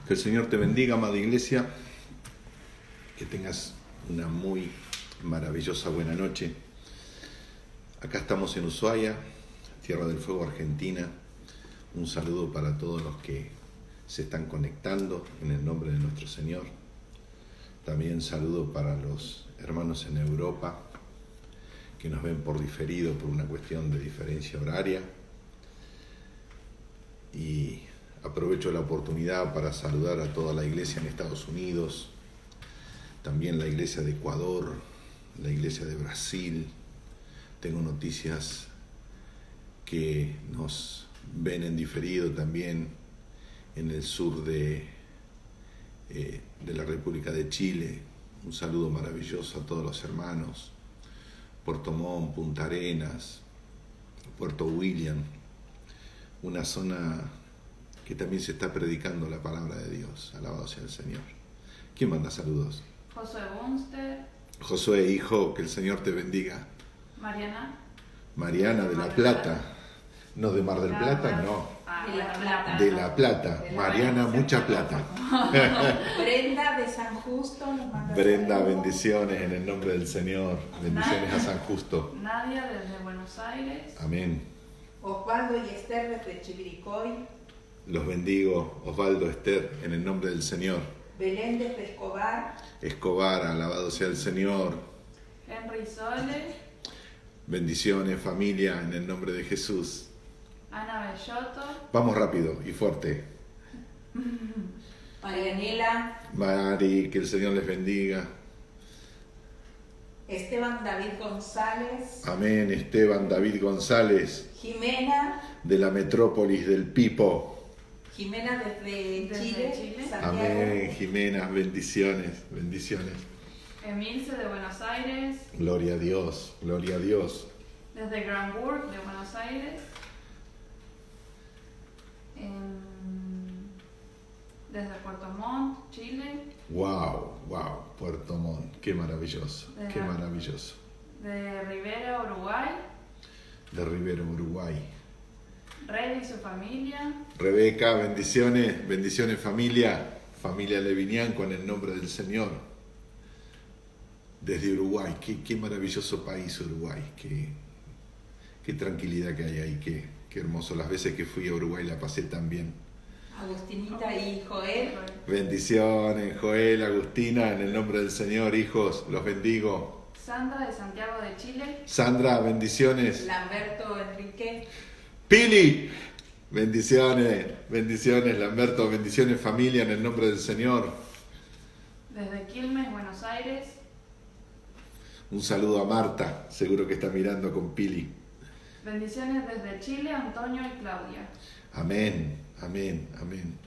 Que el Señor te bendiga, amada iglesia. Que tengas una muy maravillosa buena noche. Acá estamos en Ushuaia, Tierra del Fuego, Argentina. Un saludo para todos los que se están conectando en el nombre de nuestro Señor. También saludo para los hermanos en Europa que nos ven por diferido por una cuestión de diferencia horaria. Y aprovecho la oportunidad para saludar a toda la iglesia en Estados Unidos, también la iglesia de Ecuador, la iglesia de Brasil. Tengo noticias que nos ven en diferido también en el sur de la República de Chile. Un saludo maravilloso a todos los hermanos. Puerto Montt, Punta Arenas, Puerto William, una zona que también se está predicando la palabra de Dios. Alabado sea el Señor. ¿Quién manda saludos? Josué Bunster. Josué, hijo, que el Señor te bendiga. Mariana. Mariana de La Plata. No, de Mar del Plata, no. De La Plata. De La Plata. Mariana, mucha plata. Brenda de San Justo. Brenda, bendiciones en el nombre del Señor. Bendiciones a San Justo. Nadia desde Buenos Aires. Amén. Osvaldo y Esther desde Chivilcoy. Los bendigo, Osvaldo, Esther, en el nombre del Señor. Belén desde Escobar. Escobar, alabado sea el Señor. Henry Sole. Bendiciones, familia, en el nombre de Jesús. Ana Bellotto. Vamos rápido y fuerte. Marianela. Mari, que el Señor les bendiga. Esteban David González. Amén. Esteban David González, Jimena. de la metrópolis del Pipo. Jimena desde Chile. Santiago. Amén. Jimena, bendiciones, bendiciones. Emilce de Buenos Aires. Gloria a Dios, gloria a Dios. Desde Granburg de Buenos Aires. Desde Puerto Montt, Chile. Wow, wow, Puerto Montt, qué maravilloso, qué maravilloso. De Rivera, Uruguay. De Rivera, Uruguay. Red y su familia. Rebeca, bendiciones, bendiciones familia, familia Levinian en el nombre del Señor. Desde Uruguay, qué maravilloso país Uruguay, qué tranquilidad que hay ahí, qué hermoso. Las veces que fui a Uruguay la pasé tan bien. Agustinita y Joel. Bendiciones, Joel, Agustina, en el nombre del Señor, hijos, los bendigo. Sandra de Santiago de Chile. Sandra, bendiciones. Lamberto Enrique. Pili, bendiciones, bendiciones, Lamberto, bendiciones familia, en el nombre del Señor. Desde Quilmes, Buenos Aires. Un saludo a Marta, seguro que está mirando con Pili. Bendiciones desde Chile, Antonio y Claudia. Amén, amén, amén.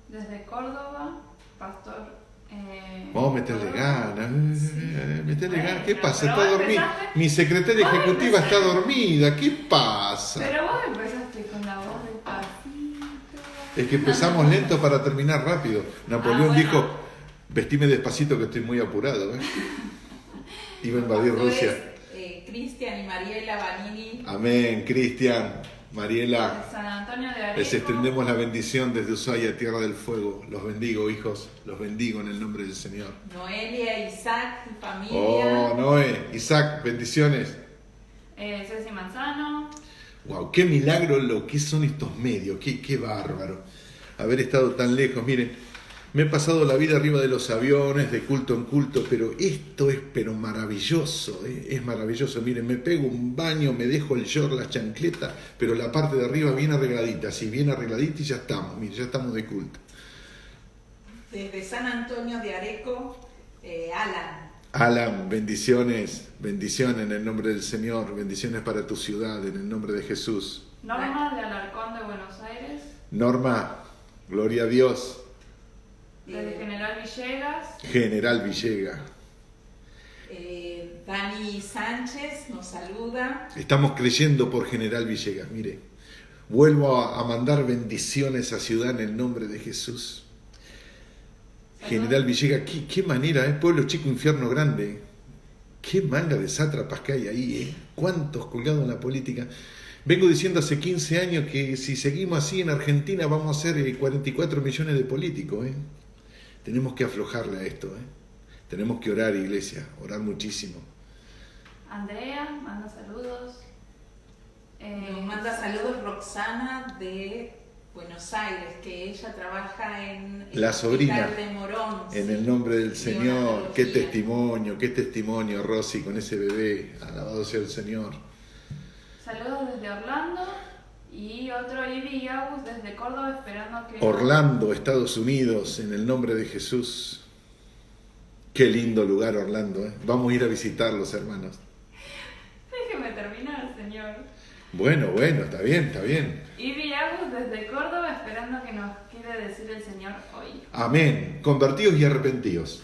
Desde Córdoba, Pastor. Vamos a meterle ganas, meterle Bueno, ganas. ¿Qué pasa? pero Está vos dormida. empezaste- Mi secretaria vos ejecutiva empezaste- está dormida. ¿Qué pasa? Pero vos empezaste con la voz despacito. Es que empezamos lento para terminar rápido. Napoleón bueno. dijo, vestime despacito que estoy muy apurado. Iba a invadir Rusia. Cristian y Mariela Vanini. Amén, Cristian, Mariela. De San Antonio de Areco. Les extendemos la bendición desde Ushuaia, Tierra del Fuego. Los bendigo, hijos. Los bendigo en el nombre del Señor. Noelia, Isaac y familia. Oh, Noé, Isaac, bendiciones. Ceci Manzano. Wow, qué milagro lo que son estos medios. Qué bárbaro. Haber estado tan lejos. Miren, me he pasado la vida arriba de los aviones, de culto en culto, pero esto es maravilloso, es maravilloso. Miren, me pego un baño, me dejo el short, la chancleta, pero la parte de arriba bien arregladita, así bien arregladita y ya estamos, miren, ya estamos de culto. Desde San Antonio de Areco, Alan. Alan, bendiciones, bendiciones en el nombre del Señor, bendiciones para tu ciudad, en el nombre de Jesús. Norma de Alarcón de Buenos Aires. Norma, gloria a Dios. Desde General Villegas. General Villega. Dani Sánchez nos saluda. Estamos creyendo por General Villegas, mire. Vuelvo a mandar bendiciones a ciudad en el nombre de Jesús. General Villegas, qué manera, pueblo chico, infierno grande. Qué manga de sátrapas que hay ahí, ¿Cuántos colgados en la política? Vengo diciendo hace 15 años que si seguimos así en Argentina vamos a ser 44 millones de políticos. Tenemos que aflojarle a esto. Tenemos que orar, iglesia, orar muchísimo. Andrea manda saludos. Nos manda saludos Roxana de Buenos Aires, que ella trabaja en el la sobrina hospital de Morón. En sí, el nombre del Señor. Qué neonatología. testimonio, Rosy, con ese bebé. Alabado sea el Señor. Saludos desde Orlando. Y otro Ivy Agus desde Córdoba esperando que... Orlando, Estados Unidos, en el nombre de Jesús. Qué lindo lugar Orlando. Vamos a ir a visitarlos, hermanos. Déjeme terminar, señor. Bueno, está bien. Ivy Agus desde Córdoba esperando que nos quiere decir el Señor hoy. Amén. Convertidos y arrepentidos.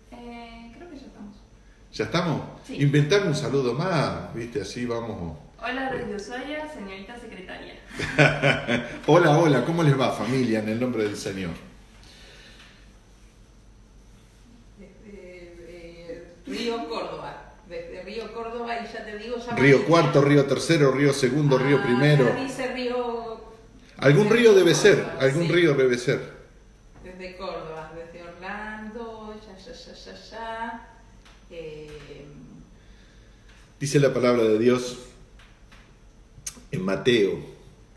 Creo que ya estamos. ¿Ya estamos? Sí. Inventar un saludo más, ¿viste? Así vamos. Hola desde Ushuaia, señorita secretaria. Hola, ¿cómo les va, familia? En el nombre del Señor. Río Córdoba. Desde Río Córdoba, y ya te digo... Ya Río Cuarto, Río Tercero, Río Segundo, Río Primero. Ya dice Río... Algún río debe ser, Sí. río debe ser. Desde Córdoba, desde Orlando, ya. Dice la palabra de Dios en Mateo,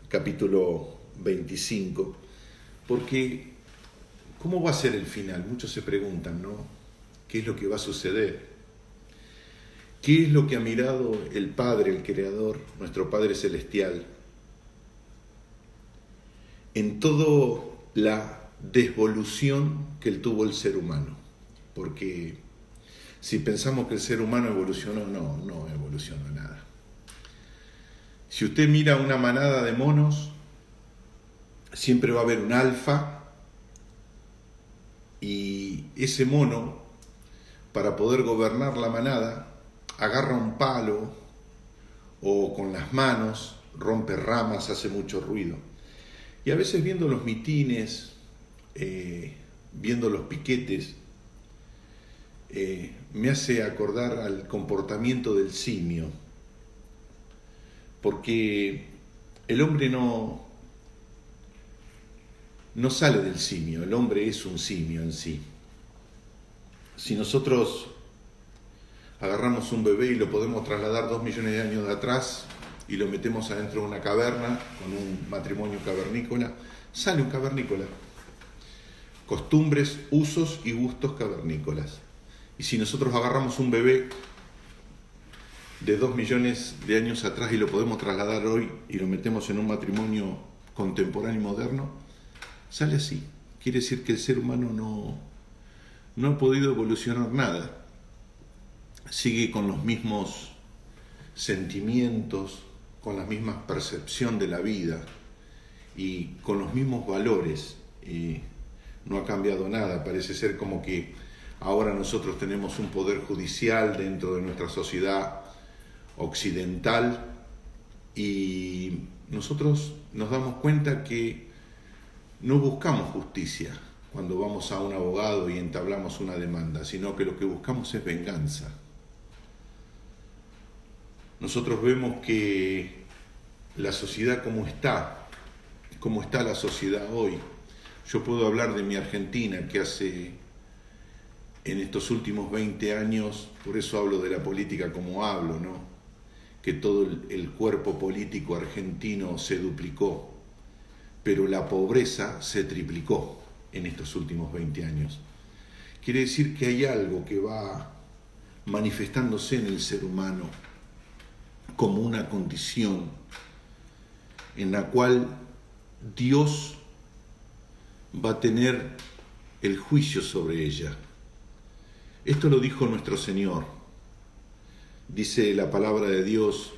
capítulo 25, porque ¿cómo va a ser el final? Muchos se preguntan, ¿no? ¿Qué es lo que va a suceder? ¿Qué es lo que ha mirado el Padre, el Creador, nuestro Padre Celestial, en toda la desvolución que tuvo el ser humano? Porque si pensamos que el ser humano evolucionó, no evolucionó nada. Si usted mira una manada de monos, siempre va a haber un alfa, y ese mono, para poder gobernar la manada, agarra un palo o con las manos rompe ramas, hace mucho ruido. Y a veces viendo los mitines, viendo los piquetes, me hace acordar al comportamiento del simio, porque el hombre no sale del simio, el hombre es un simio en sí. Si nosotros agarramos un bebé y lo podemos trasladar 2 millones de años de atrás y lo metemos adentro de una caverna con un matrimonio cavernícola, sale un cavernícola. Costumbres, usos y gustos cavernícolas. Y si nosotros agarramos un bebé de 2 millones de años atrás y lo podemos trasladar hoy y lo metemos en un matrimonio contemporáneo y moderno, sale así. Quiere decir que el ser humano no ha podido evolucionar nada. Sigue con los mismos sentimientos, con la misma percepción de la vida y con los mismos valores. No ha cambiado nada. Parece ser como que ahora nosotros tenemos un poder judicial dentro de nuestra sociedad occidental y nosotros nos damos cuenta que no buscamos justicia cuando vamos a un abogado y entablamos una demanda, sino que lo que buscamos es venganza. Nosotros vemos que la sociedad como está la sociedad hoy. Yo puedo hablar de mi Argentina, que hace, en estos últimos 20 años, por eso hablo de la política como hablo, ¿no? Que todo el cuerpo político argentino se duplicó, pero la pobreza se triplicó en estos últimos 20 años. Quiere decir que hay algo que va manifestándose en el ser humano como una condición en la cual Dios va a tener el juicio sobre ella. Esto lo dijo nuestro Señor. Dice la palabra de Dios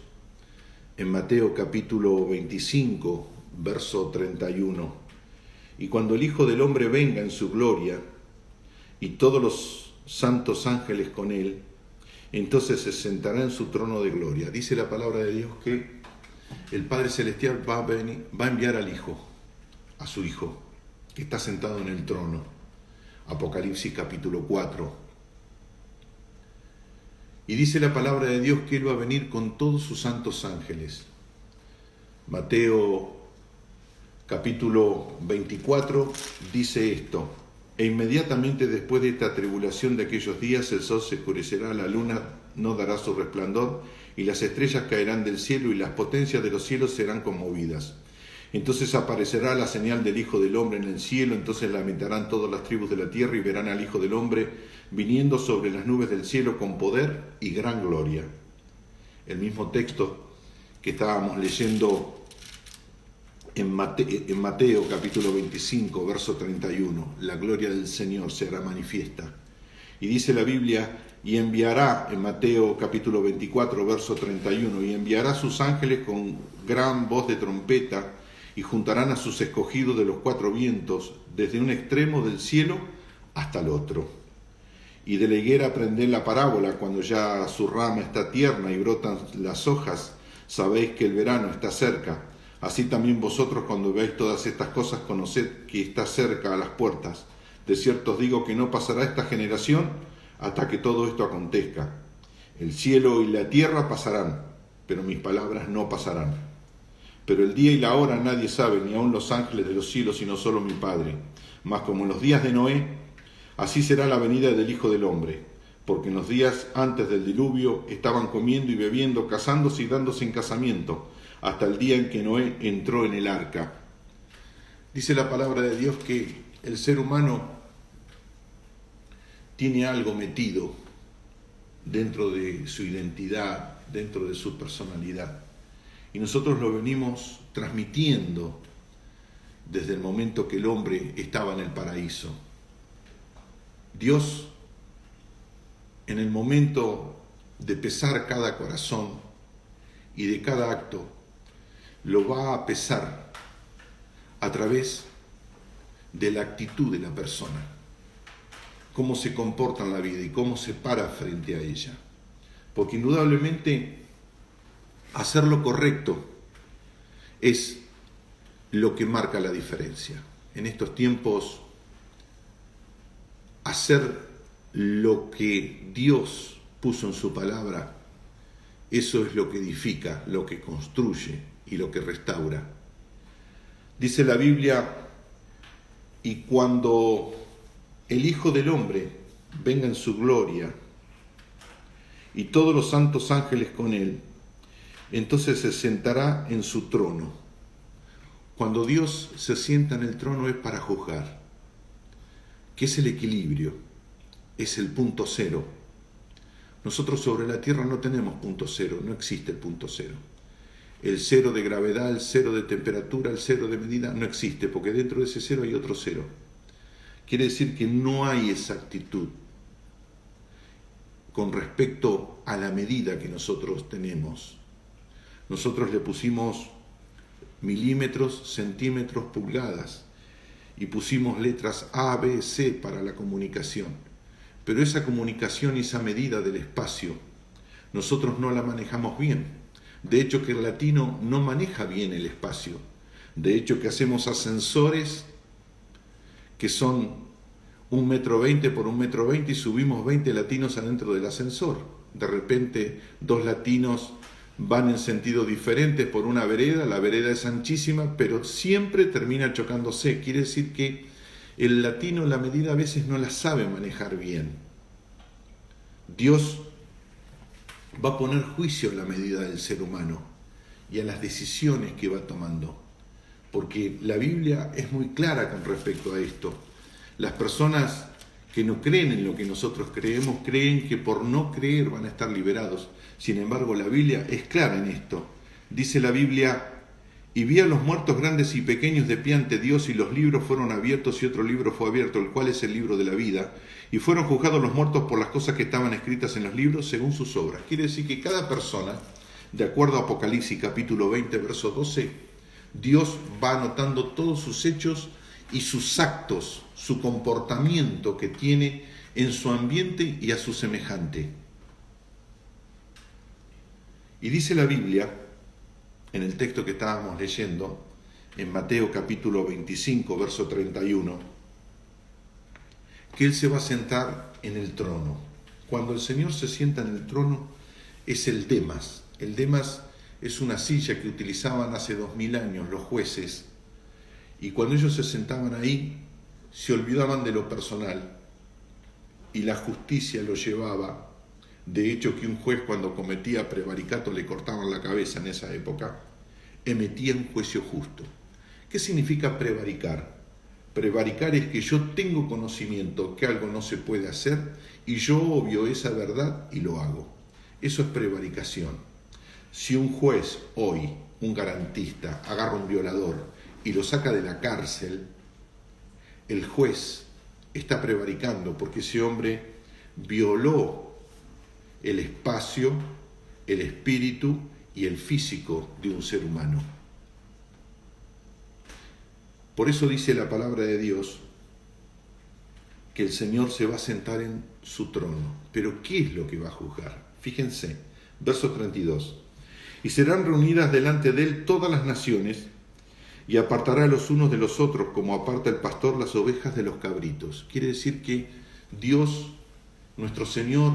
en Mateo capítulo 25, verso 31. Y cuando el Hijo del Hombre venga en su gloria y todos los santos ángeles con él, entonces se sentará en su trono de gloria. Dice la palabra de Dios que el Padre Celestial va a enviar al Hijo, a su Hijo, que está sentado en el trono. Apocalipsis capítulo 4. Y dice la palabra de Dios que Él va a venir con todos sus santos ángeles. Mateo capítulo 24 dice esto: e inmediatamente después de esta tribulación de aquellos días, el sol se oscurecerá, la luna no dará su resplandor, y las estrellas caerán del cielo, y las potencias de los cielos serán conmovidas. Entonces aparecerá la señal del Hijo del Hombre en el cielo, entonces lamentarán todas las tribus de la tierra y verán al Hijo del Hombre viniendo sobre las nubes del cielo con poder y gran gloria. El mismo texto que estábamos leyendo en Mateo capítulo 25, verso 31, la gloria del Señor se hará manifiesta. Y dice la Biblia, y enviará, en Mateo capítulo 24, verso 31, y enviará a sus ángeles con gran voz de trompeta, y juntarán a sus escogidos de los cuatro vientos, desde un extremo del cielo hasta el otro. Y de la higuera aprended la parábola: cuando ya su rama está tierna y brotan las hojas, sabéis que el verano está cerca. Así también vosotros, cuando veáis todas estas cosas, conoced que está cerca a las puertas. De cierto os digo que no pasará esta generación hasta que todo esto acontezca. El cielo y la tierra pasarán, pero mis palabras no pasarán. Pero el día y la hora nadie sabe, ni aun los ángeles de los cielos, sino solo mi Padre. Mas como en los días de Noé, así será la venida del Hijo del Hombre. Porque en los días antes del diluvio estaban comiendo y bebiendo, casándose y dándose en casamiento, hasta el día en que Noé entró en el arca. Dice la palabra de Dios que el ser humano tiene algo metido dentro de su identidad, dentro de su personalidad. Y nosotros lo venimos transmitiendo desde el momento que el hombre estaba en el paraíso. Dios, en el momento de pesar cada corazón y de cada acto, lo va a pesar a través de la actitud de la persona, cómo se comporta en la vida y cómo se para frente a ella. Porque indudablemente hacer lo correcto es lo que marca la diferencia. En estos tiempos, hacer lo que Dios puso en su palabra, eso es lo que edifica, lo que construye y lo que restaura. Dice la Biblia, y cuando el Hijo del Hombre venga en su gloria y todos los santos ángeles con él, entonces se sentará en su trono. Cuando Dios se sienta en el trono es para juzgar. ¿Qué es el equilibrio? Es el punto cero. Nosotros sobre la tierra no tenemos punto cero, no existe el punto cero. El cero de gravedad, el cero de temperatura, el cero de medida no existe, porque dentro de ese cero hay otro cero. Quiere decir que no hay exactitud con respecto a la medida que nosotros tenemos. Nosotros le pusimos milímetros, centímetros, pulgadas, y pusimos letras A, B, C para la comunicación. Pero esa comunicación y esa medida del espacio, nosotros no la manejamos bien. De hecho, que el latino no maneja bien el espacio. De hecho, que hacemos ascensores que son 1,20 m por 1,20 m y subimos 20 latinos adentro del ascensor. De repente, 2 latinos van en sentido diferentes por una vereda, la vereda es anchísima, pero siempre termina chocándose. Quiere decir que el latino la medida a veces no la sabe manejar bien. Dios va a poner juicio a la medida del ser humano y a las decisiones que va tomando, porque la Biblia es muy clara con respecto a esto. Las personas que no creen en lo que nosotros creemos, creen que por no creer van a estar liberados. Sin embargo, la Biblia es clara en esto. Dice la Biblia, y vi a los muertos grandes y pequeños de pie ante Dios, y los libros fueron abiertos, y otro libro fue abierto, el cual es el libro de la vida, y fueron juzgados los muertos por las cosas que estaban escritas en los libros según sus obras. Quiere decir que cada persona, de acuerdo a Apocalipsis capítulo 20, verso 12, Dios va anotando todos sus hechos y sus actos, su comportamiento que tiene en su ambiente y a su semejante. Y dice la Biblia, en el texto que estábamos leyendo, en Mateo capítulo 25, verso 31, que Él se va a sentar en el trono. Cuando el Señor se sienta en el trono, es el Demas. El Demas es una silla que utilizaban hace 2000 años los jueces, y cuando ellos se sentaban ahí, se olvidaban de lo personal, y la justicia lo llevaba. De hecho, que un juez, cuando cometía prevaricato, le cortaban la cabeza en esa época, emitía un juicio justo. ¿Qué significa prevaricar? Prevaricar es que yo tengo conocimiento que algo no se puede hacer y yo obvio esa verdad y lo hago. Eso es prevaricación. Si un juez hoy, un garantista, agarra a un violador y lo saca de la cárcel, el juez está prevaricando porque ese hombre violó el espacio, el espíritu y el físico de un ser humano. Por eso dice la palabra de Dios que el Señor se va a sentar en su trono. Pero ¿qué es lo que va a juzgar? Fíjense, verso 32. Y serán reunidas delante de él todas las naciones, y apartará los unos de los otros, como aparta el pastor las ovejas de los cabritos. Quiere decir que Dios, nuestro Señor,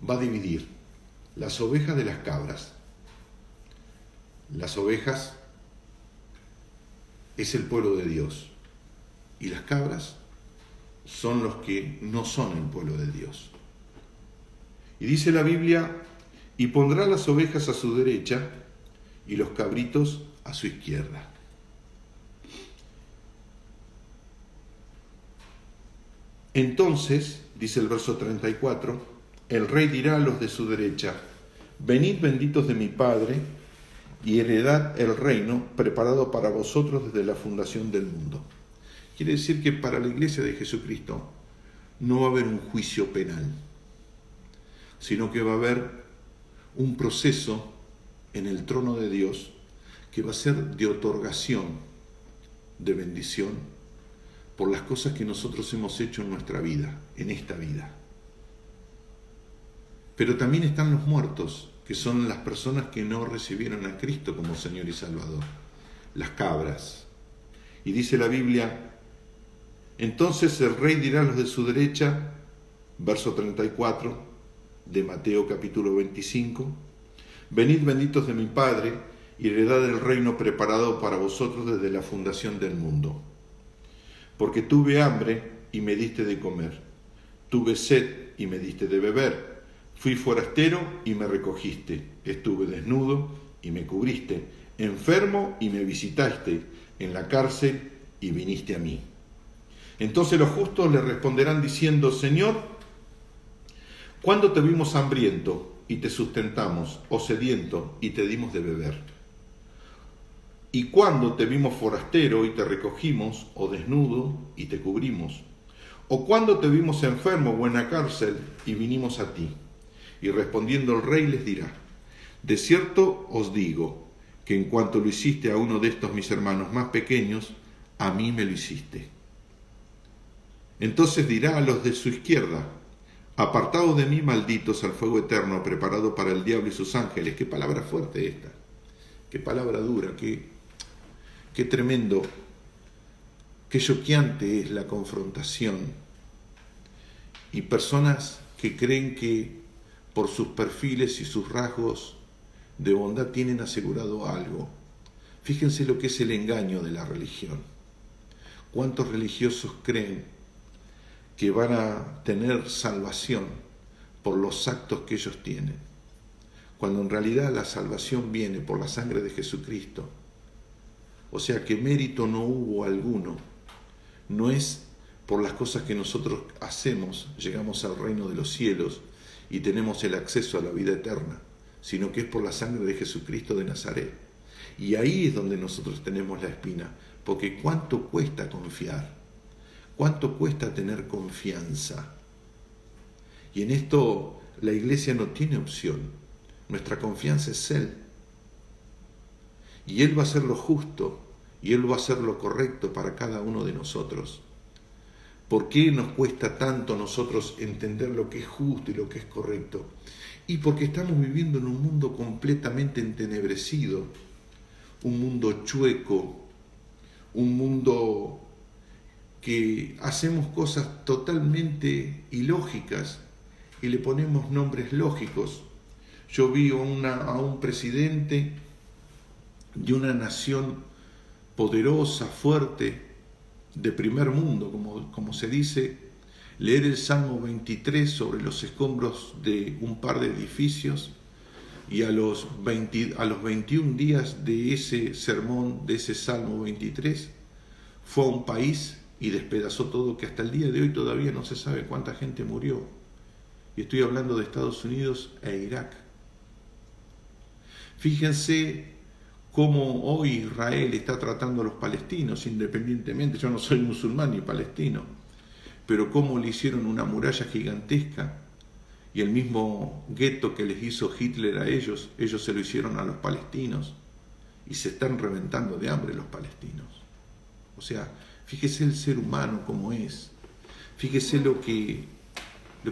va a dividir las ovejas de las cabras. Las ovejas es el pueblo de Dios, y las cabras son los que no son el pueblo de Dios. Y dice la Biblia, y pondrá las ovejas a su derecha y los cabritos a su izquierda. Entonces, dice el verso 34, el rey dirá a los de su derecha, venid benditos de mi Padre, y heredad el reino preparado para vosotros desde la fundación del mundo. Quiere decir que para la iglesia de Jesucristo no va a haber un juicio penal, sino que va a haber un proceso en el trono de Dios que va a ser de otorgación, de bendición, por las cosas que nosotros hemos hecho en nuestra vida, en esta vida. Pero también están los muertos, que son las personas que no recibieron a Cristo como Señor y Salvador, las cabras. Y dice la Biblia, entonces el rey dirá a los de su derecha, verso 34 de Mateo capítulo 25, venid benditos de mi Padre, y heredad el reino preparado para vosotros desde la fundación del mundo. Porque tuve hambre y me diste de comer, tuve sed y me diste de beber, fui forastero y me recogiste, estuve desnudo y me cubriste, enfermo y me visitaste, en la cárcel y viniste a mí. Entonces los justos le responderán diciendo, Señor, ¿cuándo te vimos hambriento y te sustentamos, o sediento y te dimos de beber? ¿Y cuándo te vimos forastero y te recogimos, o desnudo y te cubrimos? ¿O cuándo te vimos enfermo o en la cárcel y vinimos a ti? Y respondiendo el rey les dirá, de cierto os digo, que en cuanto lo hiciste a uno de estos mis hermanos más pequeños, a mí me lo hiciste. Entonces dirá a los de su izquierda, apartados de mí, malditos, al fuego eterno preparado para el diablo y sus ángeles. Qué palabra fuerte esta, qué palabra dura, qué tremendo, qué choqueante es la confrontación. Y personas que creen que por sus perfiles y sus rasgos de bondad tienen asegurado algo. Fíjense lo que es el engaño de la religión. ¿Cuántos religiosos creen que van a tener salvación por los actos que ellos tienen? Cuando en realidad la salvación viene por la sangre de Jesucristo. O sea que mérito no hubo alguno. No es por las cosas que nosotros hacemos, llegamos al reino de los cielos y tenemos el acceso a la vida eterna, sino que es por la sangre de Jesucristo de Nazaret. Y ahí es donde nosotros tenemos la espina, porque ¿cuánto cuesta confiar? ¿Cuánto cuesta tener confianza? Y en esto la iglesia no tiene opción. Nuestra confianza es Él. Y Él va a hacer lo justo, y Él va a hacer lo correcto para cada uno de nosotros. ¿Por qué nos cuesta tanto a nosotros entender lo que es justo y lo que es correcto? Y porque estamos viviendo en un mundo completamente entenebrecido, un mundo chueco, un mundo que hacemos cosas totalmente ilógicas y le ponemos nombres lógicos. Yo vi a un presidente de una nación poderosa, fuerte, de primer mundo, como se dice, leer el Salmo 23 sobre los escombros de un par de edificios, y a los 21 días de ese sermón, de ese Salmo 23, fue a un país y despedazó todo, que hasta el día de hoy todavía no se sabe cuánta gente murió. Y estoy hablando de Estados Unidos e Irak. Fíjense cómo hoy Israel está tratando a los palestinos, independientemente, yo no soy musulmán ni palestino, pero cómo le hicieron una muralla gigantesca, y el mismo gueto que les hizo Hitler a ellos se lo hicieron a los palestinos, y se están reventando de hambre los palestinos. O sea, fíjese el ser humano como es, fíjese lo que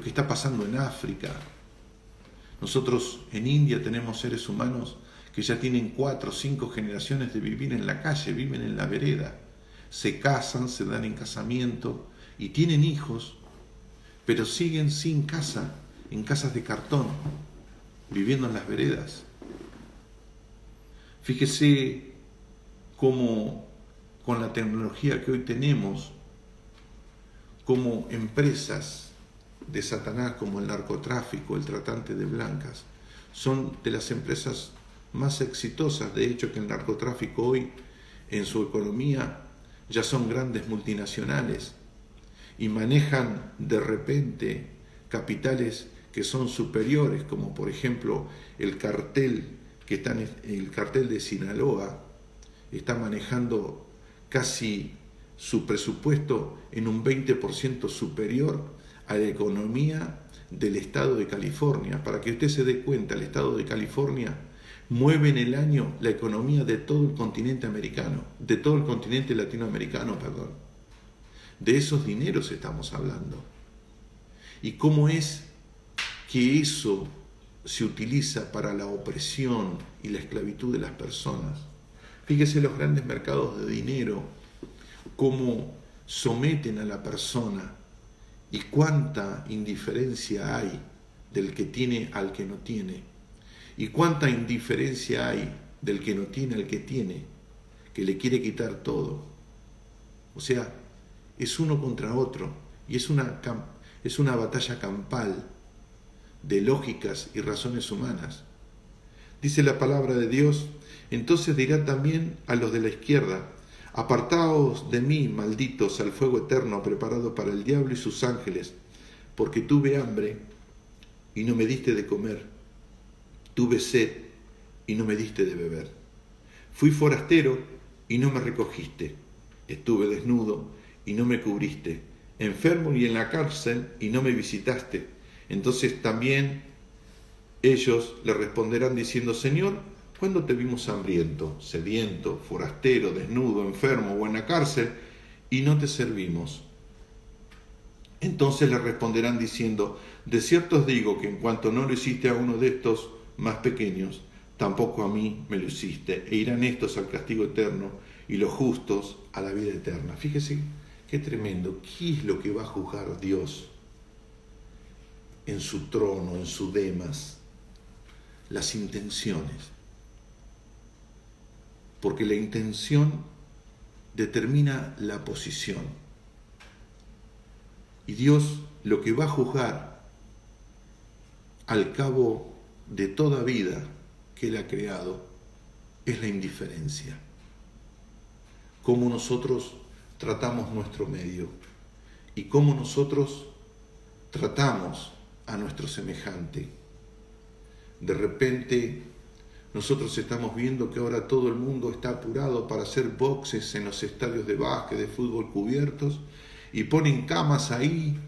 está pasando en África. Nosotros en India tenemos seres humanos que ya tienen 4 o 5 generaciones de vivir en la calle, viven en la vereda, se casan, se dan en casamiento y tienen hijos, pero siguen sin casa, en casas de cartón, viviendo en las veredas. Fíjese cómo con la tecnología que hoy tenemos, como empresas de Satanás como el narcotráfico, el tratante de blancas, son de las empresas más exitosas. De hecho, que el narcotráfico hoy en su economía ya son grandes multinacionales y manejan de repente capitales que son superiores, como por ejemplo el cartel de Sinaloa está manejando casi su presupuesto en un 20% superior a la economía del estado de California. Para que usted se dé cuenta, el estado de California mueve en el año la economía de todo el continente americano, de todo el continente latinoamericano, perdón. De esos dineros estamos hablando. ¿Y cómo es que eso se utiliza para la opresión y la esclavitud de las personas? Fíjese los grandes mercados de dinero, cómo someten a la persona y cuánta indiferencia hay del que tiene al que no tiene. Y cuánta indiferencia hay del que no tiene al que tiene, que le quiere quitar todo. O sea, es uno contra otro, y es una batalla campal de lógicas y razones humanas. Dice la palabra de Dios: entonces dirá también a los de la izquierda: apartaos de mí, malditos, al fuego eterno preparado para el diablo y sus ángeles, porque tuve hambre y no me diste de comer. Tuve sed y no me diste de beber. Fui forastero y no me recogiste. Estuve desnudo y no me cubriste. Enfermo y en la cárcel y no me visitaste. Entonces también ellos le responderán diciendo: Señor, ¿cuándo te vimos hambriento, sediento, forastero, desnudo, enfermo o en la cárcel y no te servimos? Entonces le responderán diciendo: de cierto os digo que en cuanto no lo hiciste a uno de estos más pequeños, tampoco a mí me lo hiciste, e irán estos al castigo eterno y los justos a la vida eterna. Fíjese qué tremendo. ¿Qué es lo que va a juzgar Dios en su trono, en su demas? Las intenciones. Porque la intención determina la posición. Y Dios lo que va a juzgar al cabo de toda vida que Él ha creado es la indiferencia. Cómo nosotros tratamos nuestro medio y cómo nosotros tratamos a nuestro semejante. De repente nosotros estamos viendo que ahora todo el mundo está apurado para hacer boxes en los estadios de básquet, de fútbol cubiertos, y ponen camas ahí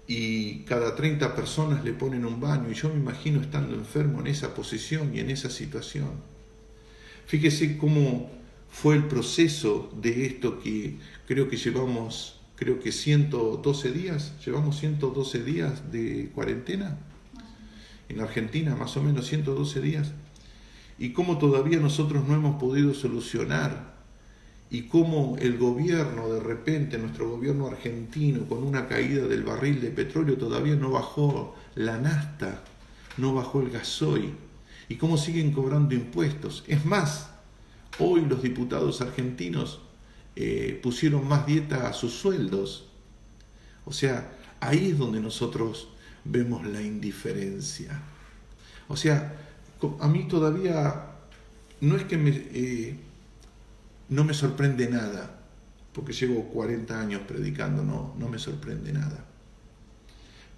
y cada 30 personas le ponen un baño, y yo me imagino estando enfermo en esa posición y en esa situación. Fíjese cómo fue el proceso de esto que creo que llevamos 112 días, llevamos 112 días de cuarentena en Argentina, más o menos 112 días, y cómo todavía nosotros no hemos podido solucionar y cómo el gobierno, de repente, nuestro gobierno argentino, con una caída del barril de petróleo, todavía no bajó la nafta, no bajó el gasoil, y cómo siguen cobrando impuestos. Es más, hoy los diputados argentinos pusieron más dieta a sus sueldos. O sea, ahí es donde nosotros vemos la indiferencia. O sea, a mí todavía no es que no me sorprende nada, porque llevo 40 años predicando, no me sorprende nada.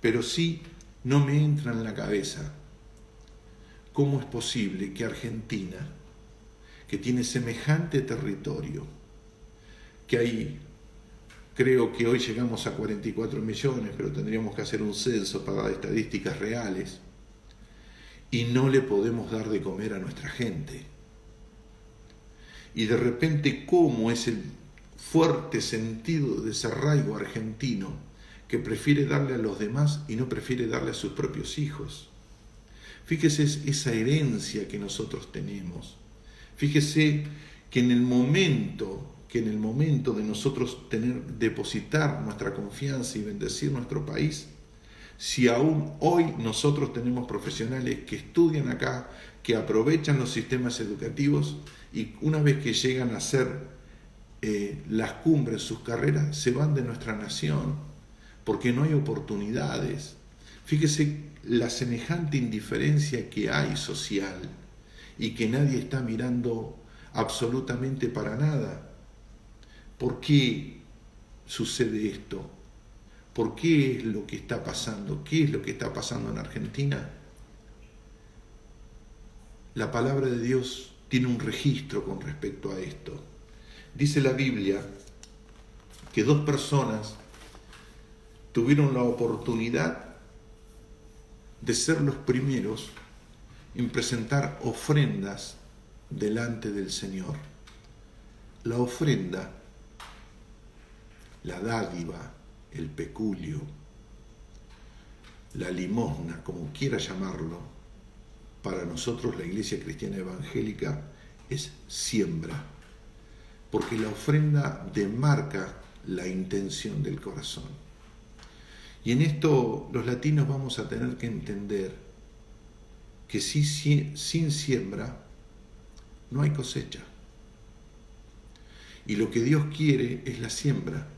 Pero sí no me entra en la cabeza cómo es posible que Argentina, que tiene semejante territorio, que hay, creo que hoy llegamos a 44 millones, pero tendríamos que hacer un censo para dar estadísticas reales, y no le podemos dar de comer a nuestra gente. Y de repente, ¿cómo es el fuerte sentido de desarraigo argentino que prefiere darle a los demás y no prefiere darle a sus propios hijos? Fíjese esa herencia que nosotros tenemos. Fíjese que en el momento de nosotros depositar nuestra confianza y bendecir nuestro país, si aún hoy nosotros tenemos profesionales que estudian acá, que aprovechan los sistemas educativos y una vez que llegan a hacer las cumbres, sus carreras, se van de nuestra nación, porque no hay oportunidades. Fíjese la semejante indiferencia que hay social y que nadie está mirando absolutamente para nada. ¿Por qué sucede esto? ¿Por qué es lo que está pasando? ¿Qué es lo que está pasando en Argentina? La palabra de Dios tiene un registro con respecto a esto. Dice la Biblia que 2 personas tuvieron la oportunidad de ser los primeros en presentar ofrendas delante del Señor. La ofrenda, la dádiva, el peculio, la limosna, como quiera llamarlo, para nosotros la Iglesia Cristiana Evangélica es siembra, porque la ofrenda demarca la intención del corazón. Y en esto los latinos vamos a tener que entender que sin siembra no hay cosecha. Y lo que Dios quiere es la siembra.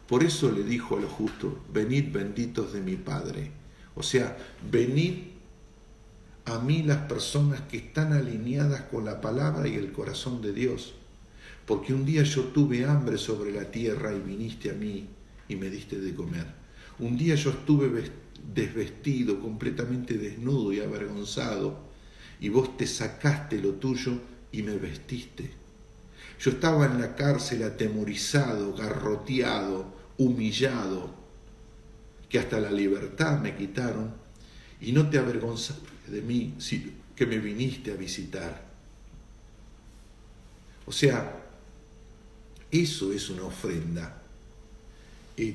Por eso le dijo a los justos: venid benditos de mi Padre. O sea, venid a mí las personas que están alineadas con la palabra y el corazón de Dios. Porque un día yo tuve hambre sobre la tierra y viniste a mí y me diste de comer. Un día yo estuve desvestido, completamente desnudo y avergonzado, y vos te sacaste lo tuyo y me vestiste. Yo estaba en la cárcel atemorizado, garroteado, humillado, que hasta la libertad me quitaron, y no te avergonzaste de mí, sino que me viniste a visitar. O sea, eso es una ofrenda.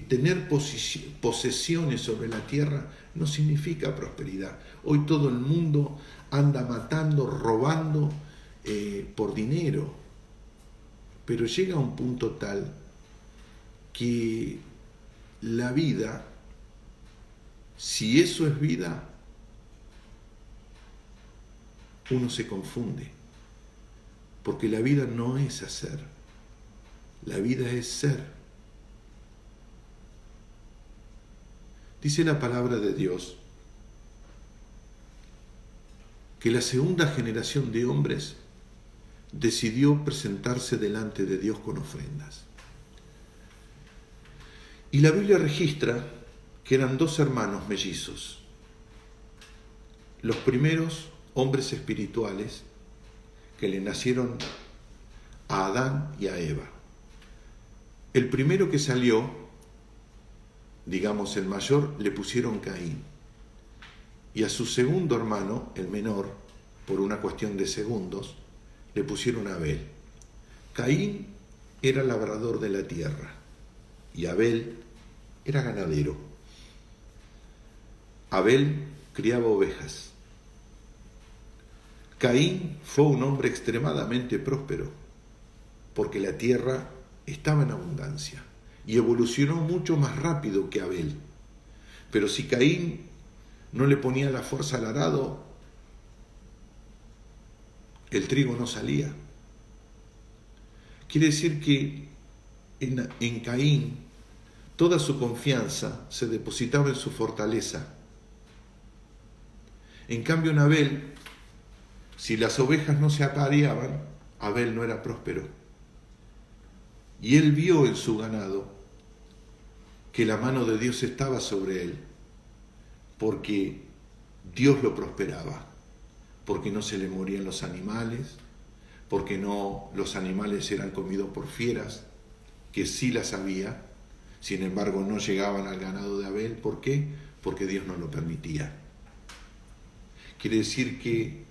Tener posesiones sobre la tierra no significa prosperidad. Hoy todo el mundo anda matando, robando por dinero, pero llega a un punto tal que la vida, si eso es vida, uno se confunde, porque la vida no es hacer, la vida es ser. Dice la palabra de Dios que la segunda generación de hombres decidió presentarse delante de Dios con ofrendas. Y la Biblia registra que eran 2 hermanos mellizos, los primeros hombres espirituales que le nacieron a Adán y a Eva. El primero que salió, digamos el mayor, le pusieron Caín, y a su segundo hermano, el menor, por una cuestión de segundos, le pusieron Abel. Caín era labrador de la tierra y Abel era ganadero. Abel criaba ovejas. Caín fue un hombre extremadamente próspero. porque la tierra estaba en abundancia y evolucionó mucho más rápido que Abel. Pero si Caín no le ponía la fuerza al arado, el trigo no salía. Quiere decir que en Caín toda su confianza se depositaba en su fortaleza. En cambio en Abel, si las ovejas no se apareaban, Abel no era próspero. Y él vio en su ganado que la mano de Dios estaba sobre él, porque Dios lo prosperaba, porque no se le morían los animales, porque no los animales eran comidos por fieras, que sí las había, sin embargo no llegaban al ganado de Abel. ¿Por qué? Porque Dios no lo permitía. Quiere decir que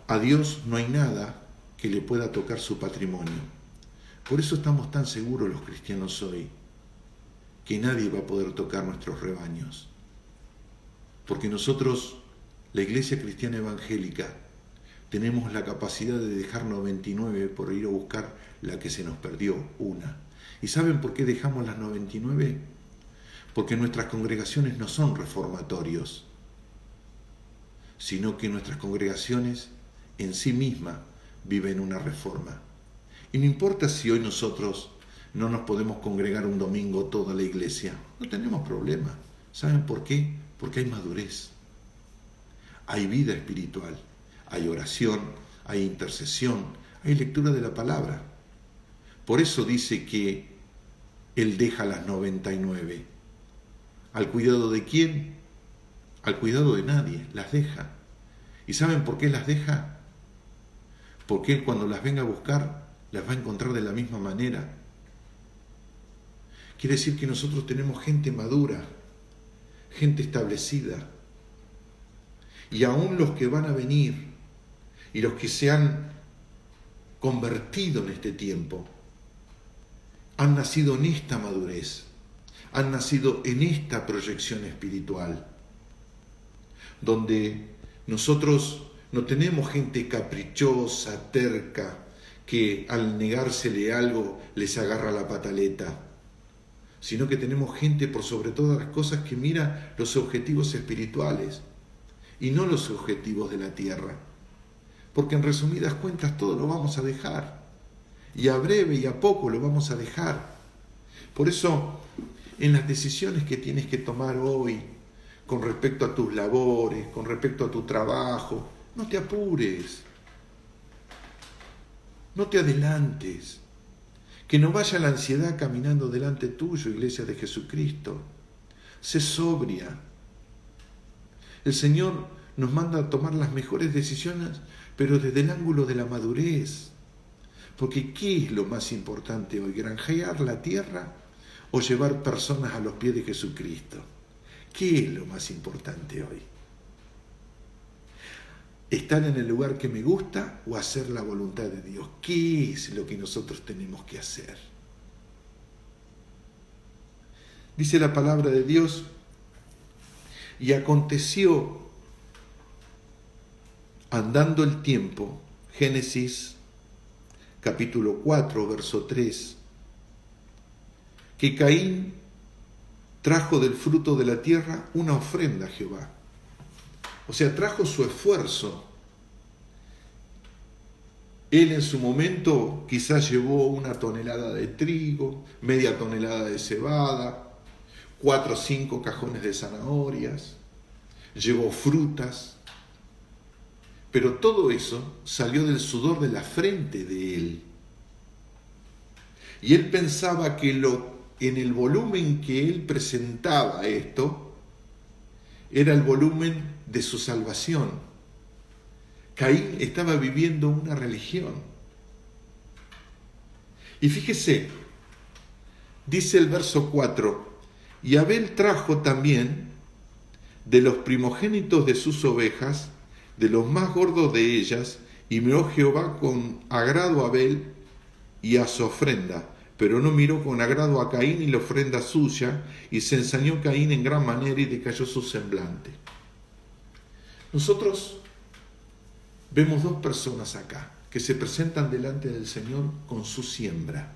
a Dios no hay nada que le pueda tocar su patrimonio. Por eso estamos tan seguros los cristianos hoy, que nadie va a poder tocar nuestros rebaños. Porque nosotros, la Iglesia Cristiana Evangélica, tenemos la capacidad de dejar 99 por ir a buscar la que se nos perdió, una. ¿Y saben por qué dejamos las 99? Porque nuestras congregaciones no son reformatorios, sino que nuestras congregaciones en sí mismas viven una reforma. Y no importa si hoy nosotros no nos podemos congregar un domingo toda la iglesia, no tenemos problema. ¿Saben por qué? Porque hay madurez, hay vida espiritual, hay oración, hay intercesión, hay lectura de la palabra. Por eso dice que Él deja las 99. ¿Al cuidado de quién? Al cuidado de nadie, las deja. ¿Y saben por qué las deja? Porque Él cuando las venga a buscar, las va a encontrar de la misma manera. Quiere decir que nosotros tenemos gente madura, gente establecida. Y aún los que van a venir y los que se han convertido en este tiempo, han nacido en esta madurez, han nacido en esta proyección espiritual, donde nosotros no tenemos gente caprichosa, terca, que al negársele algo les agarra la pataleta, sino que tenemos gente por sobre todas las cosas que mira los objetivos espirituales y no los objetivos de la tierra. Porque en resumidas cuentas todo lo vamos a dejar, y a breve y a poco lo vamos a dejar. Por eso, en las decisiones que tienes que tomar hoy, con respecto a tus labores, con respecto a tu trabajo, no te apures, no te adelantes, que no vaya la ansiedad caminando delante tuyo, Iglesia de Jesucristo. Sé sobria. El Señor nos manda a tomar las mejores decisiones, pero desde el ángulo de la madurez. Porque ¿qué es lo más importante hoy? ¿Granjear la tierra o llevar personas a los pies de Jesucristo? ¿Qué es lo más importante hoy? ¿Estar en el lugar que me gusta o hacer la voluntad de Dios? ¿Qué es lo que nosotros tenemos que hacer? Dice la palabra de Dios: y aconteció, andando el tiempo, Génesis capítulo 4, verso 3, que Caín trajo del fruto de la tierra una ofrenda a Jehová. O sea, trajo su esfuerzo. Él en su momento quizás llevó 1 tonelada de trigo, media tonelada de cebada, 4 o 5 cajones de zanahorias, llevó frutas, pero todo eso salió del sudor de la frente de él. Y él pensaba que en el volumen que él presentaba esto, era el volumen de su salvación. Caín estaba viviendo una religión. Y fíjese, dice el verso 4, y Abel trajo también de los primogénitos de sus ovejas, de los más gordos de ellas, y miró Jehová con agrado a Abel y a su ofrenda, pero no miró con agrado a Caín y la ofrenda suya, y se ensañó Caín en gran manera y decayó su semblante. Nosotros vemos dos personas acá, que se presentan delante del Señor con su siembra.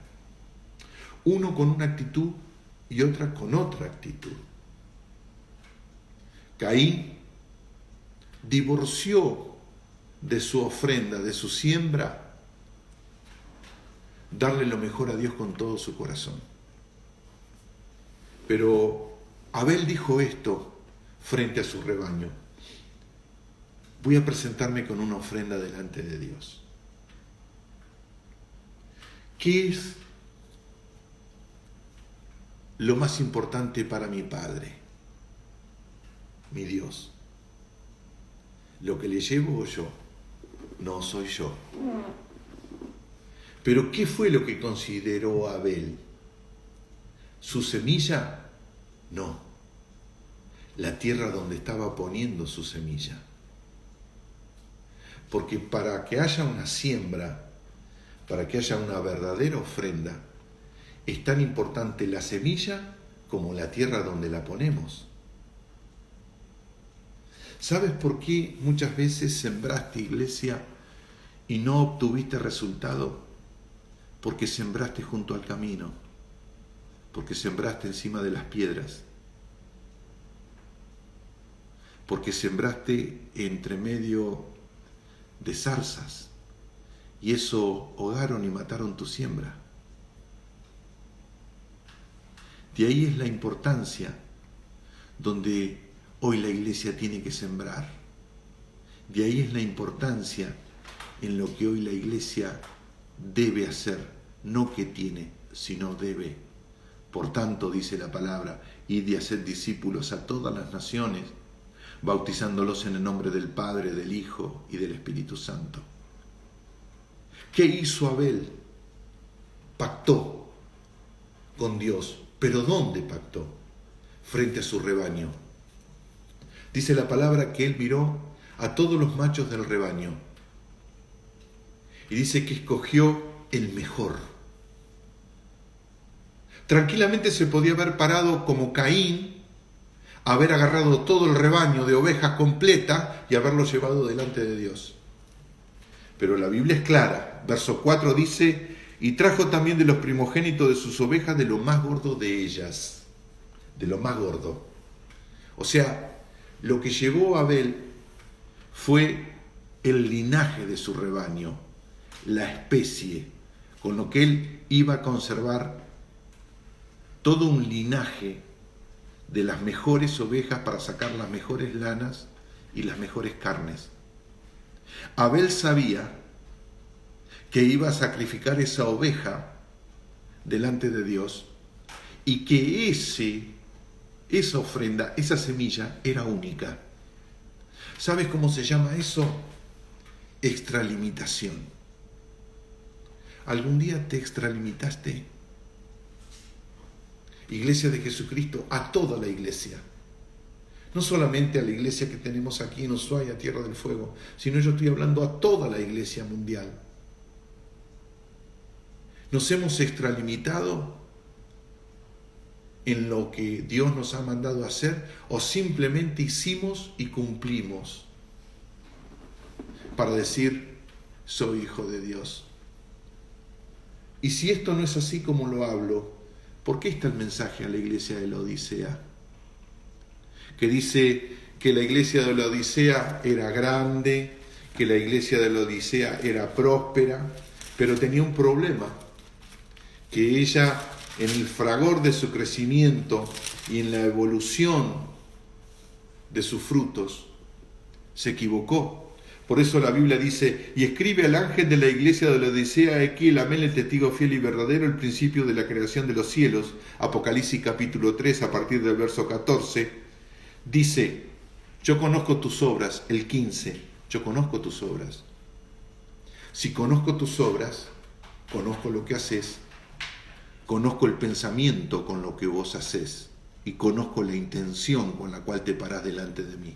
Uno con una actitud y otra con otra actitud. Caín divorció de su ofrenda, de su siembra, darle lo mejor a Dios con todo su corazón. Pero Abel dijo esto frente a su rebaño: voy a presentarme con una ofrenda delante de Dios. ¿Qué es lo más importante para mi Padre, mi Dios? Lo que le llevo yo, no soy yo. Pero ¿qué fue lo que consideró Abel? ¿Su semilla? No. La tierra donde estaba poniendo su semilla. Porque para que haya una siembra, para que haya una verdadera ofrenda, es tan importante la semilla como la tierra donde la ponemos. ¿Sabes por qué muchas veces sembraste, iglesia, y no obtuviste resultado? Porque sembraste junto al camino, porque sembraste encima de las piedras, porque sembraste entre medio de zarzas, y eso ahogaron y mataron tu siembra. De ahí es la importancia donde hoy la iglesia tiene que sembrar. De ahí es la importancia en lo que hoy la iglesia debe hacer, no que tiene, sino debe. Por tanto, dice la palabra, id y haced discípulos a todas las naciones, bautizándolos en el nombre del Padre, del Hijo y del Espíritu Santo. ¿Qué hizo Abel? Pactó con Dios. ¿Pero dónde pactó? Frente a su rebaño. Dice la palabra que él miró a todos los machos del rebaño y dice que escogió el mejor. Tranquilamente se podía haber parado como Caín, haber agarrado todo el rebaño de ovejas completa y haberlo llevado delante de Dios. Pero la Biblia es clara. Verso 4 dice: y trajo también de los primogénitos de sus ovejas de lo más gordo de ellas. De lo más gordo. O sea, lo que llevó a Abel fue el linaje de su rebaño, la especie, con lo que él iba a conservar todo un linaje de las mejores ovejas para sacar las mejores lanas y las mejores carnes. Abel sabía que iba a sacrificar esa oveja delante de Dios y que esa ofrenda, esa semilla era única. ¿Sabes cómo se llama eso? Extralimitación. ¿Algún día te extralimitaste? Iglesia de Jesucristo, a toda la iglesia. No solamente a la iglesia que tenemos aquí en Ushuaia, Tierra del Fuego, sino yo estoy hablando a toda la iglesia mundial. Nos hemos extralimitado en lo que Dios nos ha mandado a hacer, o simplemente hicimos y cumplimos para decir: soy hijo de Dios. Y si esto no es así como lo hablo, ¿por qué está el mensaje a la iglesia de la Odisea? Que dice que la iglesia de la Odisea era grande, que la iglesia de la Odisea era próspera, pero tenía un problema, que ella, en el fragor de su crecimiento y en la evolución de sus frutos, se equivocó. Por eso la Biblia dice: y escribe al ángel de la iglesia de la Odisea, aquí el amén, el testigo fiel y verdadero, el principio de la creación de los cielos. Apocalipsis capítulo 3, a partir del verso 14, dice: yo conozco tus obras, el 15, yo conozco tus obras. Si conozco tus obras, conozco lo que haces, conozco el pensamiento con lo que vos hacés y conozco la intención con la cual te parás delante de mí.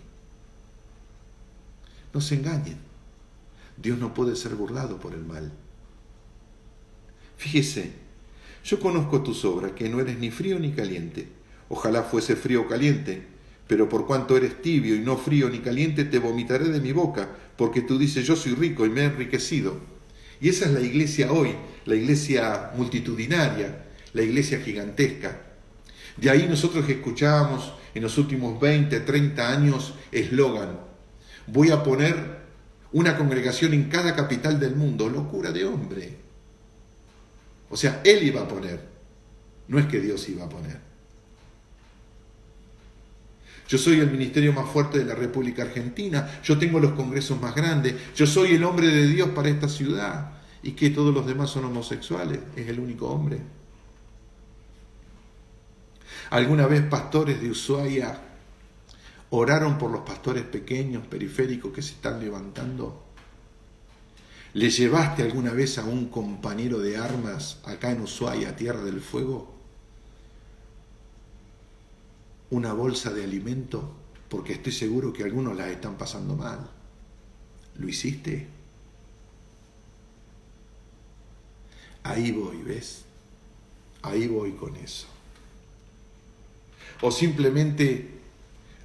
No se engañen. Dios no puede ser burlado por el mal. Fíjese, yo conozco tus obras, que no eres ni frío ni caliente. Ojalá fuese frío o caliente, pero por cuanto eres tibio y no frío ni caliente, te vomitaré de mi boca, porque tú dices: yo soy rico y me he enriquecido. Y esa es la iglesia hoy, la iglesia multitudinaria, la iglesia gigantesca. De ahí nosotros escuchábamos en los últimos 20, 30 años eslogan: voy a poner una congregación en cada capital del mundo. Locura de hombre. O sea, él iba a poner, no es que Dios iba a poner. Yo soy el ministerio más fuerte de la República Argentina, yo tengo los congresos más grandes, yo soy el hombre de Dios para esta ciudad. ¿Y que todos los demás son homosexuales? Es el único hombre. ¿Alguna vez pastores de Ushuaia oraron por los pastores pequeños, periféricos que se están levantando? ¿Le llevaste alguna vez a un compañero de armas acá en Ushuaia, Tierra del Fuego, una bolsa de alimento? Porque estoy seguro que algunos las están pasando mal. ¿Lo hiciste? Ahí voy, ¿ves? Ahí voy con eso. O simplemente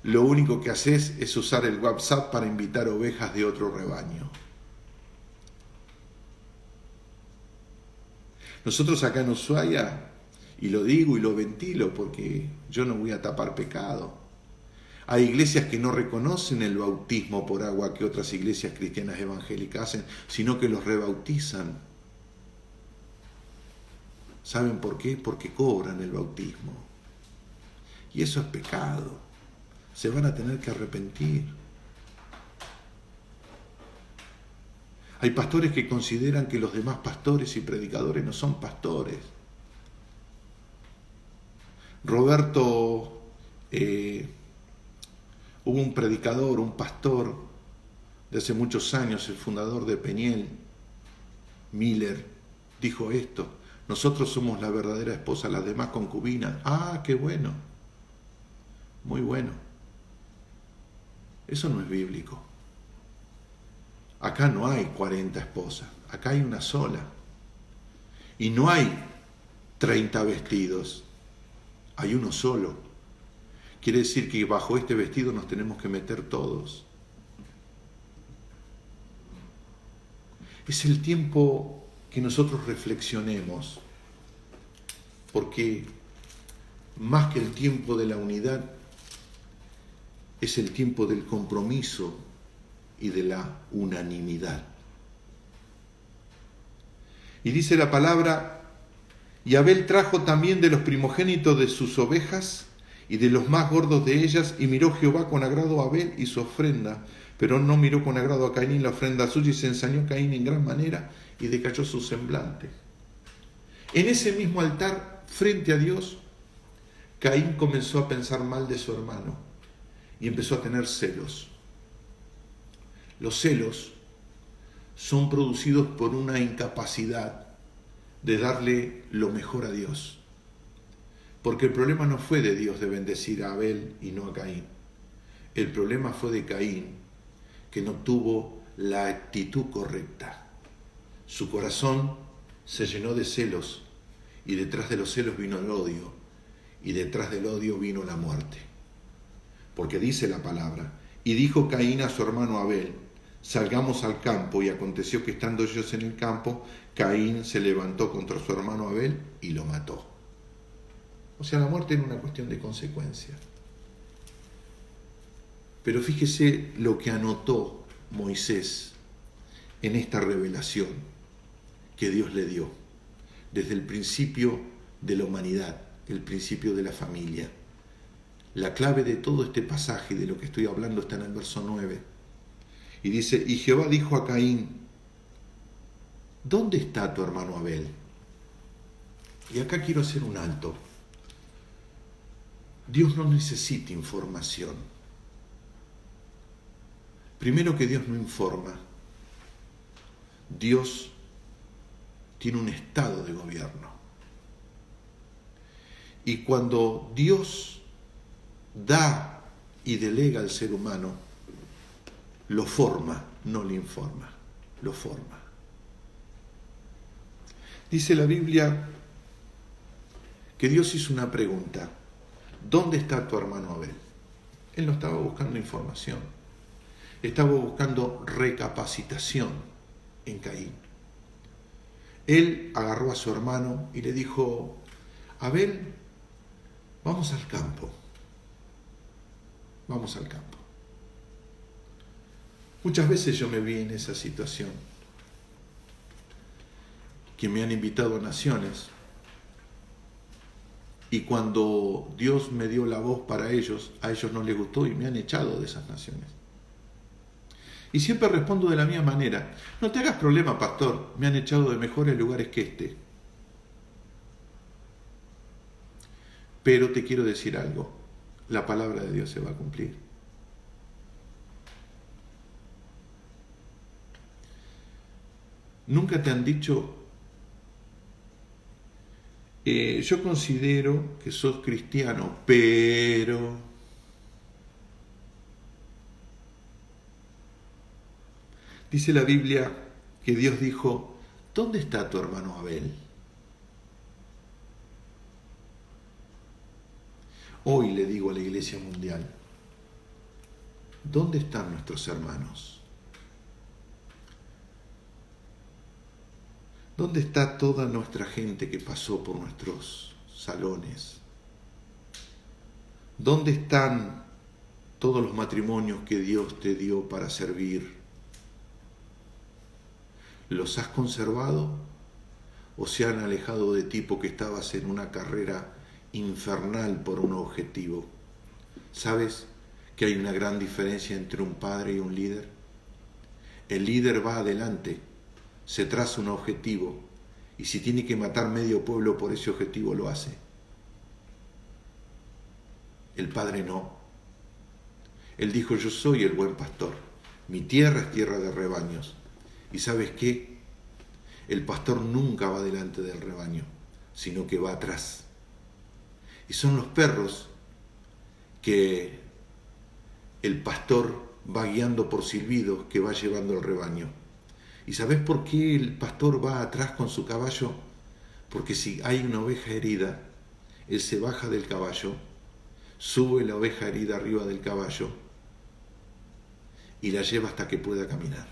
lo único que haces es usar el WhatsApp para invitar ovejas de otro rebaño. Nosotros acá en Ushuaia, y lo digo y lo ventilo porque yo no voy a tapar pecado, hay iglesias que no reconocen el bautismo por agua que otras iglesias cristianas evangélicas hacen, sino que los rebautizan. ¿Saben por qué? Porque cobran el bautismo. Y eso es pecado. Se van a tener que arrepentir. Hay pastores que consideran que los demás pastores y predicadores no son pastores. Roberto, hubo un predicador, un pastor de hace muchos años, el fundador de Peniel, Miller, dijo esto: nosotros somos la verdadera esposa, las demás concubinas. ¡Ah, qué bueno! Muy bueno. Eso no es bíblico. Acá no hay 40 esposas, acá hay una sola. Y no hay 30 vestidos, hay uno solo. Quiere decir que bajo este vestido nos tenemos que meter todos. Es el tiempo que nosotros reflexionemos, porque más que el tiempo de la unidad, es el tiempo del compromiso y de la unanimidad. Y dice la palabra: y Abel trajo también de los primogénitos de sus ovejas y de los más gordos de ellas, y miró Jehová con agrado a Abel y su ofrenda, pero no miró con agrado a Caín y la ofrenda suya, y se ensañó Caín en gran manera y decayó su semblante. En ese mismo altar, frente a Dios, Caín comenzó a pensar mal de su hermano y empezó a tener celos. Los celos son producidos por una incapacidad de darle lo mejor a Dios. Porque el problema no fue de Dios de bendecir a Abel y no a Caín. El problema fue de Caín, que no tuvo la actitud correcta. Su corazón se llenó de celos, y detrás de los celos vino el odio, y detrás del odio vino la muerte. Porque dice la palabra: y dijo Caín a su hermano Abel: salgamos al campo. Y aconteció que estando ellos en el campo, Caín se levantó contra su hermano Abel y lo mató. O sea, la muerte era una cuestión de consecuencia. Pero fíjese lo que anotó Moisés en esta revelación que Dios le dio desde el principio de la humanidad, el principio de la familia. La clave de todo este pasaje, de lo que estoy hablando, está en el verso 9. Y dice: y Jehová dijo a Caín: ¿dónde está tu hermano Abel? Y acá quiero hacer un alto. Dios no necesita información. Primero que Dios no informa. Dios tiene un estado de gobierno. Y cuando Dios da y delega al ser humano, lo forma, no le informa, lo forma. Dice la Biblia que Dios hizo una pregunta: ¿dónde está tu hermano Abel? Él no estaba buscando información, estaba buscando recapacitación en Caín. él agarró a su hermano y le dijo: Abel, vamos al campo. Vamos al campo. Muchas veces yo me vi en esa situación, que me han invitado a naciones, y cuando Dios me dio la voz para ellos, a ellos no les gustó y me han echado de esas naciones. Y siempre respondo de la misma manera: no te hagas problema, pastor, me han echado de mejores lugares que este. Pero te quiero decir algo, la palabra de Dios se va a cumplir. Nunca te han dicho: yo considero que sos cristiano, pero... Dice la Biblia que Dios dijo: ¿dónde está tu hermano Abel? Hoy le digo a la Iglesia Mundial: ¿dónde están nuestros hermanos? ¿Dónde está toda nuestra gente que pasó por nuestros salones? ¿Dónde están todos los matrimonios que Dios te dio para servir? ¿Los has conservado o se han alejado de ti porque estabas en una carrera infernal por un objetivo? ¿Sabes que hay una gran diferencia entre un padre y un líder? El líder va adelante, se traza un objetivo, y si tiene que matar medio pueblo por ese objetivo, lo hace. El padre no. Él dijo: yo soy el buen pastor, mi tierra es tierra de rebaños. ¿Y sabes qué? El pastor nunca va delante del rebaño, sino que va atrás. Y son los perros que el pastor va guiando por silbidos, que va llevando el rebaño. ¿Y sabes por qué el pastor va atrás con su caballo? Porque si hay una oveja herida, él se baja del caballo, sube la oveja herida arriba del caballo y la lleva hasta que pueda caminar.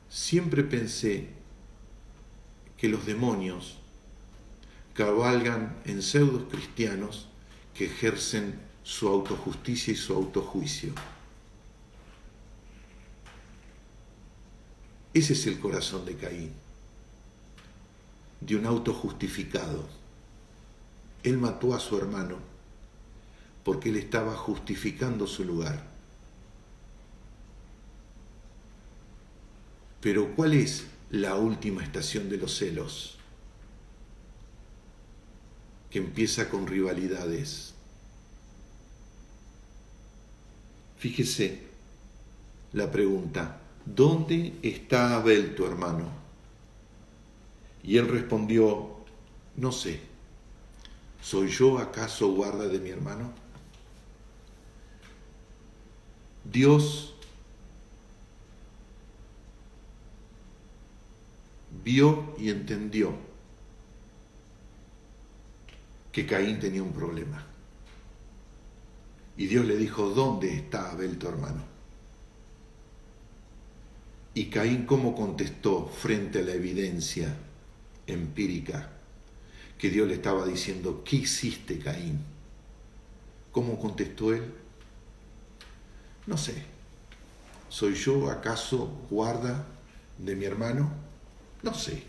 Siempre pensé que los demonios cabalgan en pseudos cristianos que ejercen su autojusticia y su autojuicio. Ese es el corazón de Caín, de un autojustificado. Él mató a su hermano porque él estaba justificando su lugar. Pero ¿cuál es la última estación de los celos? Que empieza con rivalidades. Fíjese la pregunta: ¿dónde está Abel, tu hermano? Y él respondió: no sé. ¿Soy yo acaso guarda de mi hermano? Dios vio y entendió que Caín tenía un problema. Y Dios le dijo: ¿dónde está Abel, tu hermano? Y Caín, ¿cómo contestó frente a la evidencia empírica que Dios le estaba diciendo? ¿Qué hiciste, Caín? ¿Cómo contestó él? No sé. ¿Soy yo acaso guarda de mi hermano? No sé.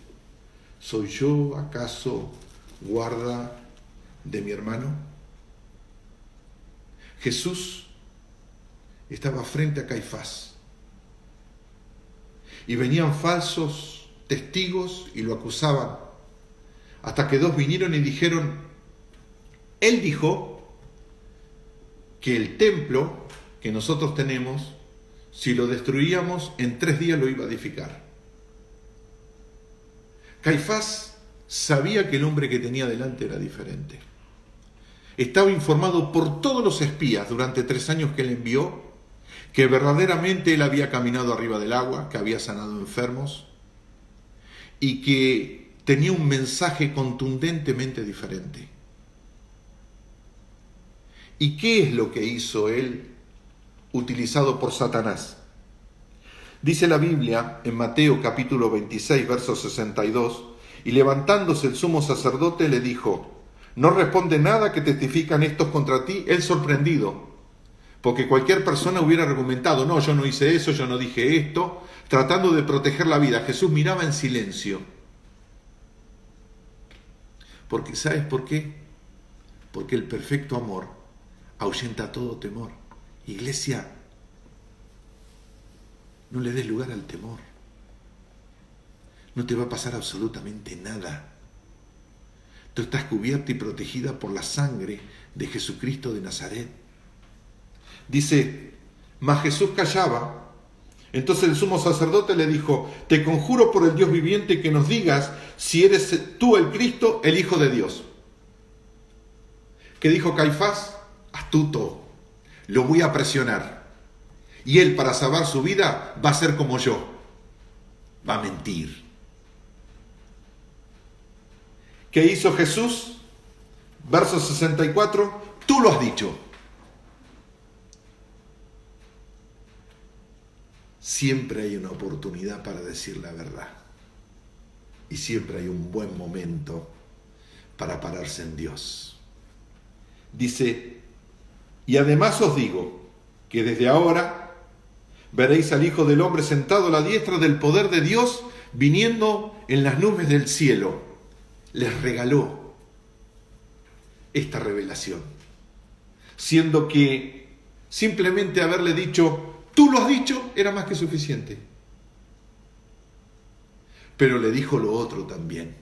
¿Soy yo acaso guarda de mi hermano? Jesús estaba frente a Caifás y venían falsos testigos y lo acusaban, hasta que dos vinieron y dijeron: él dijo que el templo que nosotros tenemos, si lo destruíamos, en 3 días lo iba a edificar. Caifás sabía que el hombre que tenía delante era diferente. Estaba informado por todos los espías durante 3 años que él envió, que verdaderamente él había caminado arriba del agua, que había sanado enfermos y que tenía un mensaje contundentemente diferente. ¿Y qué es lo que hizo él utilizado por Satanás. Dice la Biblia en Mateo capítulo 26, verso 62, y levantándose el sumo sacerdote le dijo: no responde nada que testifican estos contra ti. Él sorprendido, porque cualquier persona hubiera argumentado: no, yo no hice eso, yo no dije esto, tratando de proteger la vida. Jesús miraba en silencio. Porque, ¿sabes por qué? Porque el perfecto amor ahuyenta todo temor. Iglesia, no le des lugar al temor. No te va a pasar absolutamente nada. Tú estás cubierta y protegida por la sangre de Jesucristo de Nazaret. Dice: mas Jesús callaba. Entonces el sumo sacerdote le dijo: te conjuro por el Dios viviente que nos digas si eres tú el Cristo, el Hijo de Dios. ¿Qué dijo Caifás? Astuto, lo voy a presionar. Y él, para salvar su vida, va a ser como yo. Va a mentir. ¿Qué hizo Jesús? Verso 64, tú lo has dicho. Siempre hay una oportunidad para decir la verdad. Y siempre hay un buen momento para pararse en Dios. Dice: y además os digo que desde ahora veréis al Hijo del Hombre sentado a la diestra del poder de Dios, viniendo en las nubes del cielo. Les regaló esta revelación, siendo que simplemente haberle dicho: tú lo has dicho, era más que suficiente. Pero le dijo lo otro también,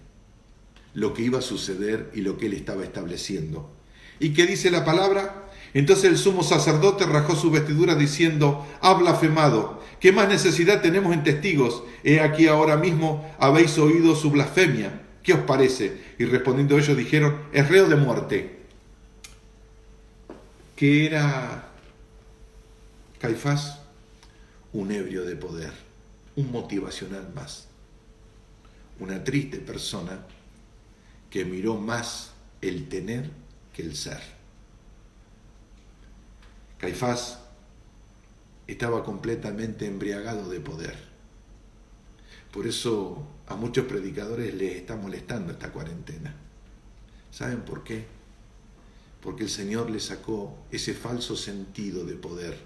lo que iba a suceder y lo que él estaba estableciendo. ¿Y qué dice la palabra? Entonces el sumo sacerdote rajó su vestidura diciendo: ha blasfemado, ¿qué más necesidad tenemos en testigos? He aquí ahora mismo habéis oído su blasfemia. ¿Qué os parece? Y respondiendo ellos dijeron: es reo de muerte. ¿Qué era Caifás? Un ebrio de poder, un motivacional más. Una triste persona que miró más el tener que el ser. Caifás estaba completamente embriagado de poder. Por eso a muchos predicadores les está molestando esta cuarentena. ¿Saben por qué? Porque el Señor le sacó ese falso sentido de poder.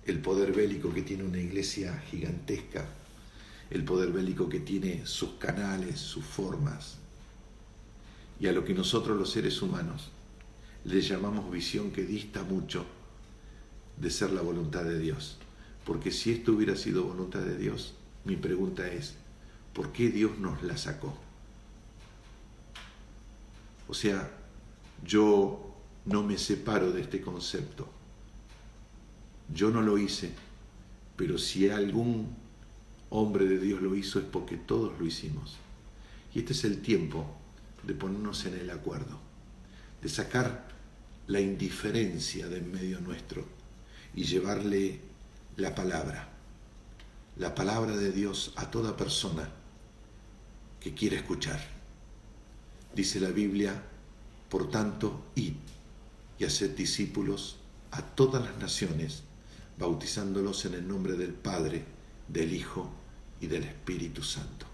El poder bélico que tiene una iglesia gigantesca, el poder bélico que tiene sus canales, sus formas, y a lo que nosotros los seres humanos le llamamos visión que dista mucho de ser la voluntad de Dios. Porque si esto hubiera sido voluntad de Dios, mi pregunta es: ¿por qué Dios nos la sacó? O sea, yo no me separo de este concepto. Yo no lo hice, pero si algún hombre de Dios lo hizo es porque todos lo hicimos. Y este es el tiempo de ponernos en el acuerdo, de sacar la indiferencia de en medio nuestro y llevarle la palabra de Dios a toda persona que quiera escuchar. Dice la Biblia: por tanto, id y haced discípulos a todas las naciones, bautizándolos en el nombre del Padre, del Hijo y del Espíritu Santo.